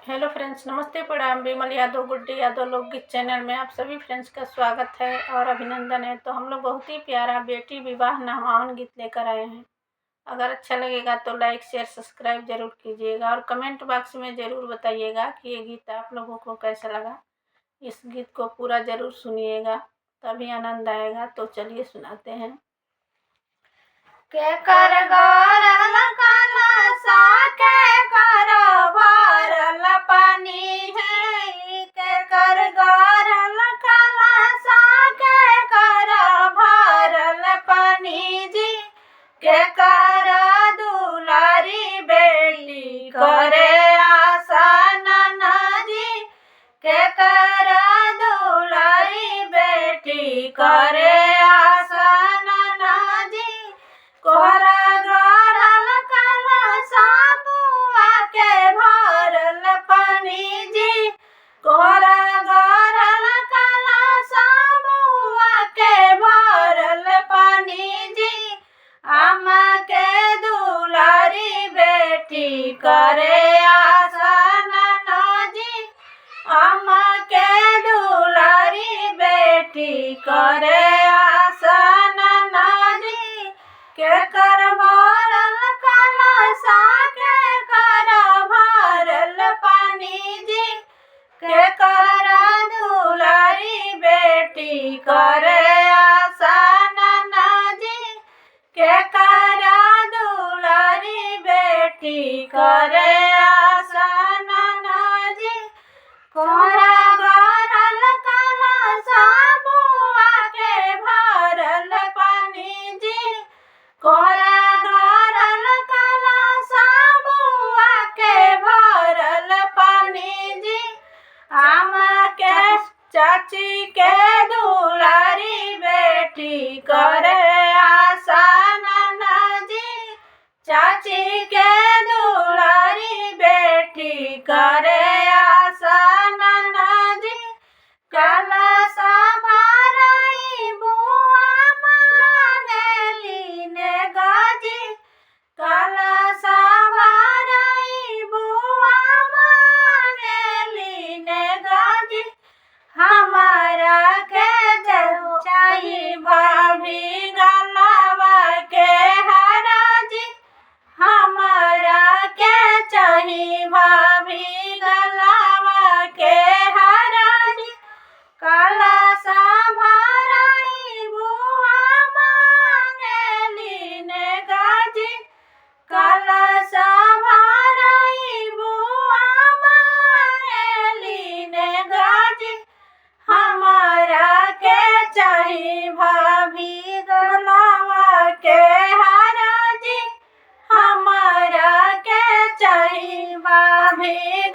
Hello friends, नमस्ते, प्रणाम। विमल यादव, गुड्डी यादव लोकगीत चैनल में आप सभी फ्रेंड्स का स्वागत है और अभिनंदन है। तो हम लोग बहुत ही प्यारा बेटी विवाह नामावन गीत लेकर आए हैं। अगर अच्छा लगेगा तो लाइक शेयर सब्सक्राइब जरूर कीजिएगा और कमेंट बॉक्स में ज़रूर बताइएगा कि ये गीत आप लोगों को कैसा लगा। इस गीत को पूरा ज़रूर सुनिएगा, तभी आनंद आएगा। तो चलिए सुनाते हैं। के कर गौरल कलशा के कर भरल पानी है, के कर गौरल कलशा के कर भरल पानी जी, के कर दुलारी बेटी करे आसन जी, के कर दुलारी बेटी करे आसन जी, कोहरा गौरल कलशा बुआ के भरल पानी जी, कोहरा गौरल कलशा बुआ के भरल पानी जी, अम्मा के दुलारी बेटी करे आसन जी, अम्मा के दुलारी बेटी करे आसन जी, के कर भरल कलशा के कर भरल पानी जी, के कर दुलारी बेटी करे आसन जी, के कर दुलारी बेटी करे आसन जी, कोहरा गौरल कलशा बुआ के भरल पानी जी, कोहरा गौरल कलशा बुआ के भरल पानी जी, आमा के चाची के दुलारी बेटी करे आसन जी, चाची के दुलारी बेटी करे आसन जी, कलशा भराई बुआ मांगेली ने गाजी, कलशा भराई बुआ मांगेली ने गाजी, हमारा के चाहिए भाभी गलवा के हराजी, हमारा के चाहिए भाभी गलवा के हराजी, कलशा भराई बुआ मांगेली ने गाजी, कलशा भराई बुआ मांगेली ने गाजी, हमारा के चाहिए भाभी गलवा के हराजी, हमारा के चाहिए भाभी